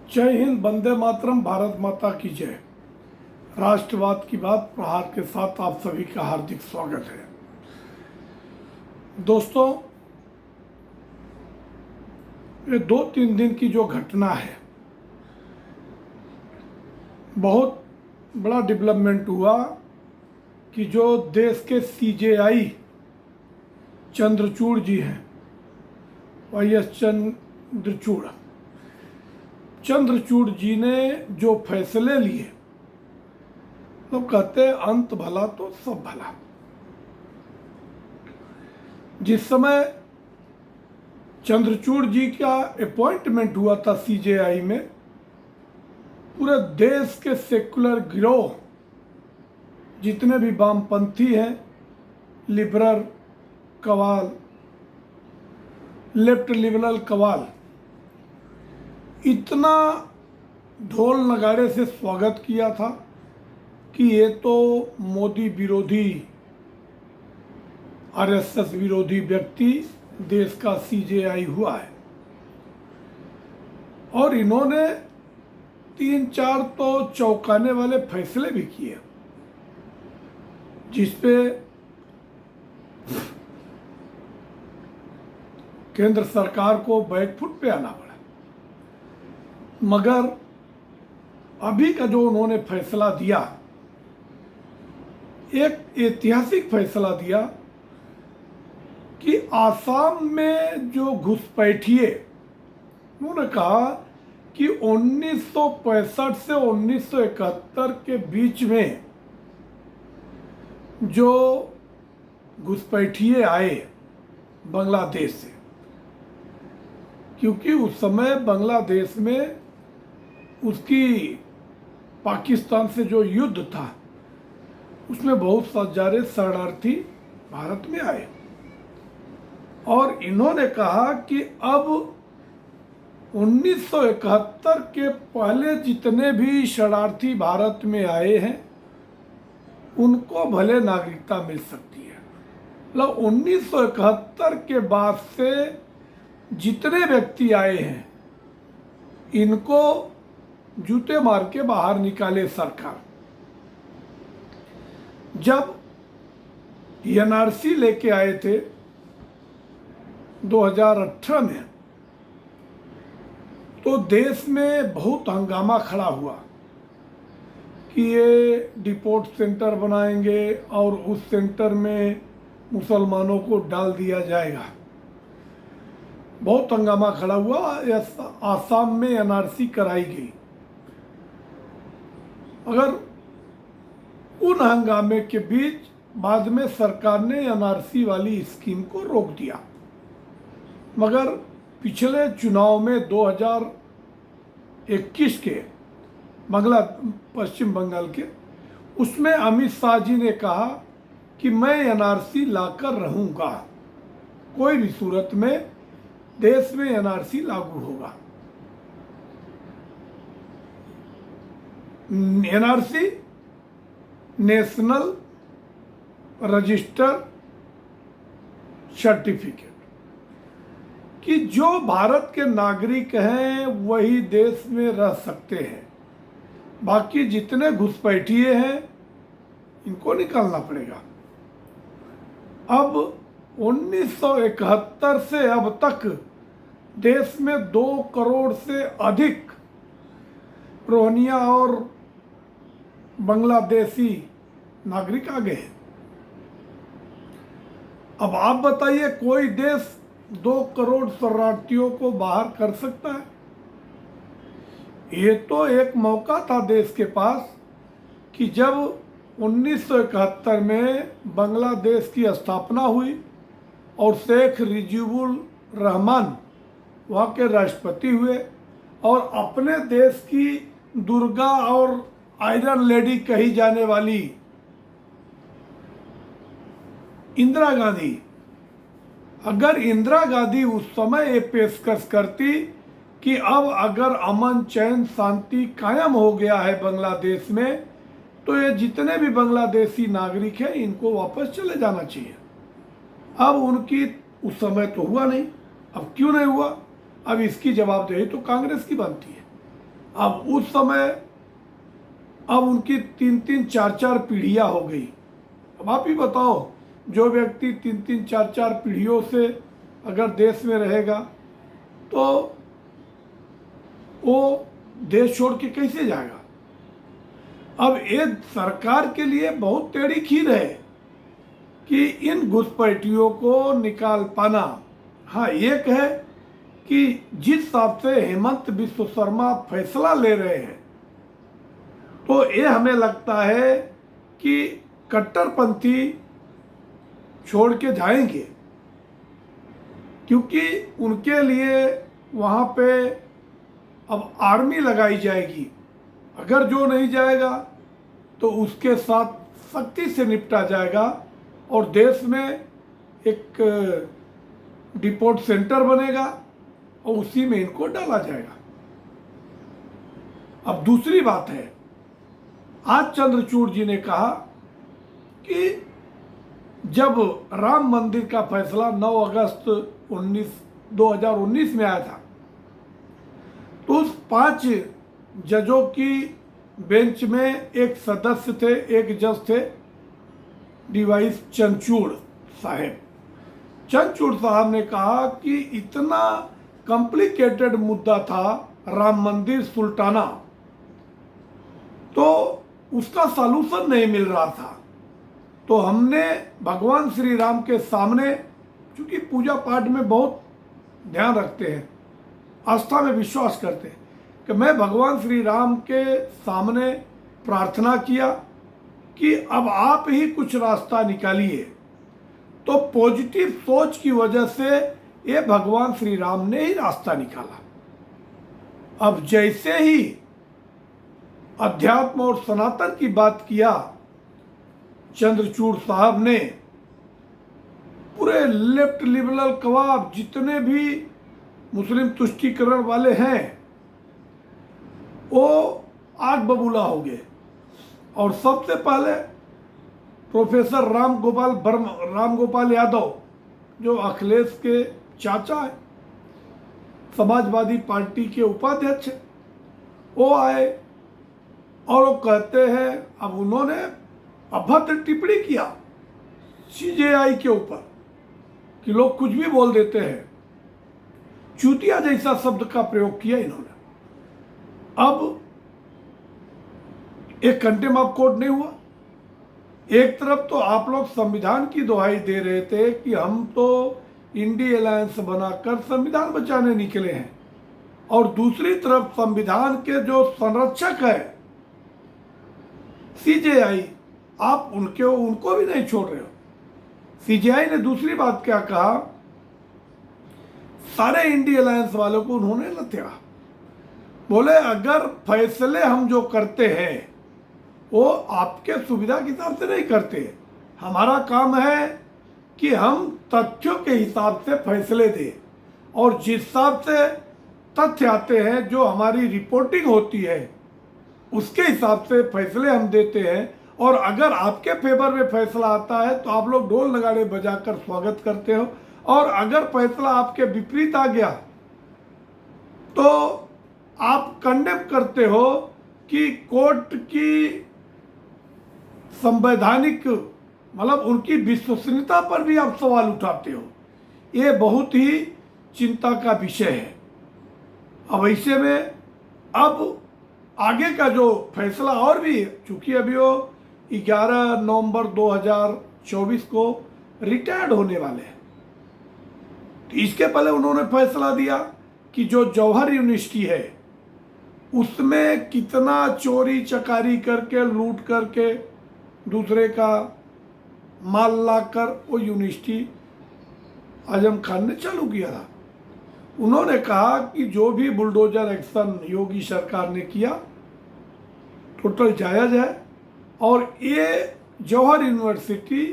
जय हिंद, वंदे मातरम, भारत माता की जय। राष्ट्रवाद की बात प्रहार के साथ आप सभी का हार्दिक स्वागत है। दोस्तों, ये 2-3 दिन की जो घटना है, बहुत बड़ा डेवलपमेंट हुआ कि जो देश के सीजेआई चंद्रचूड़ जी हैं, वाईएस चंद्रचूड़ जी ने जो फैसले लिए, तो कहते अंत भला तो सब भला। जिस समय चंद्रचूड़ जी का अपॉइंटमेंट हुआ था सीजेआई में, पूरे देश के सेकुलर गिरोह जितने भी वामपंथी हैं, liberal Kawal, left liberal Kawal, इतना ढोल नगाड़े से स्वागत किया था कि ये तो मोदी विरोधी, आरएसएस विरोधी व्यक्ति देश का सीजेआई हुआ है। और इन्होंने 3-4 तो चौंकाने वाले फैसले भी किए, जिसपे केंद्र सरकार को बैकफुट पे आना पड़ा। मगर अभी का जो उन्होंने फैसला दिया, एक ऐतिहासिक फैसला दिया कि आसाम में जो घुसपैठिए, उन्होंने कहा कि 1965 से 1971 के बीच में जो घुसपैठिए आए बांग्लादेश से, क्योंकि उस समय बांग्लादेश में उसकी पाकिस्तान से जो युद्ध था, उसमें बहुत सारे शरणार्थी भारत में आए। और इन्होंने कहा कि अब 1971 के पहले जितने भी शरणार्थी भारत में आए हैं, उनको भले नागरिकता मिल सकती है। मतलब 1971 के बाद से जितने व्यक्ति आए हैं, इनको जूते मार के बाहर निकाले सरकार। जब एनआरसी लेके आए थे 2018 में, तो देश में बहुत हंगामा खड़ा हुआ कि ये डिपोर्ट सेंटर बनाएंगे और उस सेंटर में मुसलमानों को डाल दिया जाएगा। बहुत हंगामा खड़ा हुआ। आसाम में एनआरसी कराई गई। अगर उन हंगामे के बीच बाद में सरकार ने एनआरसी वाली स्कीम को रोक दिया। मगर पिछले चुनाव में 2021 के पश्चिम बंगाल के, उसमें अमित शाह जी ने कहा कि मैं एनआरसी लाकर रहूंगा, कोई भी सूरत में देश में एनआरसी लागू होगा। एनआरसी नेशनल रजिस्टर सर्टिफिकेट, कि जो भारत के नागरिक हैं वही देश में रह सकते हैं, बाकी जितने घुसपैठिए हैं इनको निकालना पड़ेगा। अब 1971 से अब तक देश में 2 करोड़ से अधिक रोहिंग्या और बांग्लादेशी नागरिक आ गए हैं। अब आप बताइए, कोई देश 2 करोड़ शरणार्थियों को बाहर कर सकता है? ये तो एक मौका था देश के पास कि जब 1971 में बांग्लादेश की स्थापना हुई और शेख मुजीबुर रहमान वहाँ के राष्ट्रपति हुए, और अपने देश की दुर्गा और आयरन लेडी कही जाने वाली इंदिरा गांधी, अगर इंदिरा गांधी उस समय ये पेशकश करती कि अब अगर अमन चैन शांति कायम हो गया है बांग्लादेश में, तो ये जितने भी बांग्लादेशी नागरिक हैं इनको वापस चले जाना चाहिए। अब उनकी उस समय तो हुआ नहीं। अब क्यों नहीं हुआ? अब इसकी जवाबदेही तो कांग्रेस की बनती है। अब उस समय अब उनकी 3-3 4-4 पीढ़ियां हो गई। अब आप ही बताओ, जो व्यक्ति 3-3 4-4 पीढ़ियों से अगर देश में रहेगा तो वो देश छोड़ के कैसे जाएगा। अब ये सरकार के लिए बहुत टेढ़ी खीर है कि इन घुसपैठियों को निकाल पाना। हाँ, एक है कि जिस हिसाब से हेमंत बिस्व शर्मा फैसला ले रहे हैं, तो ये हमें लगता है कि कट्टरपंथी छोड़ के जाएंगे, क्योंकि उनके लिए वहाँ पे अब आर्मी लगाई जाएगी। अगर जो नहीं जाएगा तो उसके साथ सख्ती से निपटा जाएगा और देश में एक डिपोर्ट सेंटर बनेगा और उसी में इनको डाला जाएगा। अब दूसरी बात है, आज चंद्रचूड़ जी ने कहा कि जब राम मंदिर का फैसला 9 अगस्त 2019 में आया था, तो उस 5 जजों की बेंच में एक सदस्य थे, एक जज थे, डीवाई चंद्रचूड़ साहब। चंद्रचूड़ साहब ने कहा कि इतना कॉम्प्लिकेटेड मुद्दा था राम मंदिर सुल्ताना, तो उसका सॉल्यूशन नहीं मिल रहा था। तो हमने भगवान श्री राम के सामने, चूंकि पूजा पाठ में बहुत ध्यान रखते हैं, आस्था में विश्वास करते हैं, कि मैं भगवान श्री राम के सामने प्रार्थना किया कि अब आप ही कुछ रास्ता निकालिए। तो पॉजिटिव सोच की वजह से ये भगवान श्री राम ने ही रास्ता निकाला। अब जैसे ही अध्यात्म और सनातन की बात किया चंद्रचूड़ साहब ने, पूरे लेफ्ट लिबरल कवाब जितने भी मुस्लिम तुष्टीकरण वाले हैं वो आग बबूला हो गए। और सबसे पहले प्रोफेसर राम गोपाल यादव, जो अखिलेश के चाचा है, समाजवादी पार्टी के उपाध्यक्ष, वो आए और वो कहते हैं, अब उन्होंने अभद्र टिप्पणी किया सीजेआई के ऊपर कि लोग कुछ भी बोल देते हैं, चूतिया जैसा शब्द का प्रयोग किया इन्होंने। अब एक कंटेम्प्ट ऑफ कोर्ट नहीं हुआ। एक तरफ तो आप लोग संविधान की दुहाई दे रहे थे कि हम तो इंडी अलायंस बनाकर संविधान बचाने निकले हैं, और दूसरी तरफ संविधान के जो संरक्षक है सीजेआई, आप उनको भी नहीं छोड़ रहे हो। सीजेआई ने दूसरी बात क्या कहा, सारे इंडी अलायंस वालों को उन्होंने लत्या, बोले अगर फैसले हम जो करते हैं वो आपके सुविधा के हिसाब से नहीं करते, हमारा काम है कि हम तथ्यों के हिसाब से फैसले दें, और जिस हिसाब से तथ्य आते हैं, जो हमारी रिपोर्टिंग होती है, उसके हिसाब से फैसले हम देते हैं। और अगर आपके फेवर में फैसला आता है तो आप लोग ढोल नगाड़े बजाकर स्वागत करते हो, और अगर फैसला आपके विपरीत आ गया तो आप कंडेम करते हो कि कोर्ट की संवैधानिक, मतलब उनकी विश्वसनीयता पर भी आप सवाल उठाते हो। ये बहुत ही चिंता का विषय है। अब ऐसे में अब आगे का जो फैसला और भी, चूंकि अभी वो 11 नवंबर 2024 को रिटायर्ड होने वाले हैं, तो इसके पहले उन्होंने फैसला दिया कि जो जौहर यूनिवर्सिटी है उसमें कितना चोरी चकारी करके, लूट करके, दूसरे का माल लाकर वो यूनिवर्सिटी आजम खान ने चालू किया था। उन्होंने कहा कि जो भी बुलडोजर एक्शन योगी सरकार ने किया टोटल जायज है, और ये जौहर यूनिवर्सिटी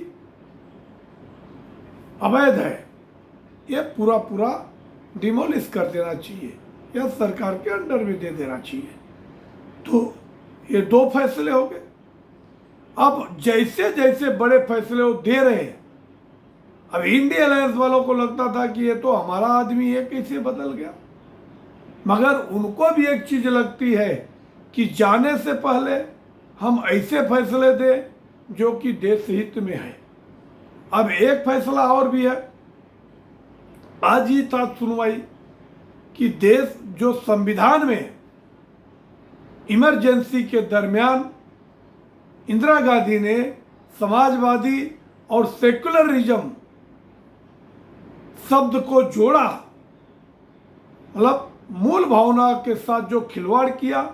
अवैध है, ये पूरा डिमोलिश कर देना चाहिए या सरकार के अंडर में दे देना चाहिए। तो ये 2 फैसले हो गए। अब जैसे जैसे बड़े फैसले वो दे रहे हैं, अब इंडिया अलायंस वालों को लगता था कि ये तो हमारा आदमी है, कैसे बदल गया। मगर उनको भी एक चीज लगती है कि जाने से पहले हम ऐसे फैसले दें जो कि देश हित में है। अब एक फैसला और भी है, आज ही था सुनवाई कि देश जो संविधान में इमरजेंसी के दरमियान इंदिरा गांधी ने समाजवादी और सेकुलरिज्म शब्द को जोड़ा, मतलब मूल भावना के साथ जो खिलवाड़ किया,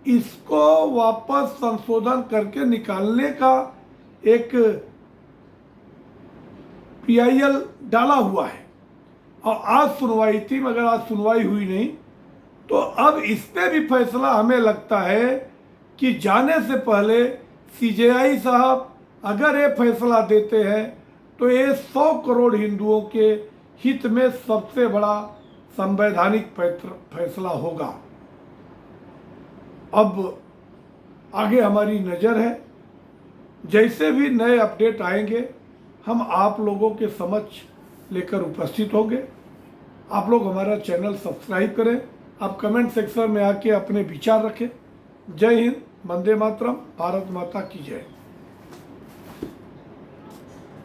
इसको वापस संशोधन करके निकालने का एक PIL डाला हुआ है। और आज सुनवाई थी, मगर आज सुनवाई हुई नहीं। तो अब इस पे भी फैसला हमें लगता है कि जाने से पहले CJI साहब अगर ये फैसला देते हैं तो ये 100 करोड़ हिंदुओं के हित में सबसे बड़ा संवैधानिक फैसला होगा। अब आगे हमारी नज़र है, जैसे भी नए अपडेट आएंगे हम आप लोगों के समक्ष लेकर उपस्थित होंगे। आप लोग हमारा चैनल सब्सक्राइब करें, आप कमेंट सेक्शन में आके अपने विचार रखें। जय हिंद, वंदे मातरम, भारत माता की जय।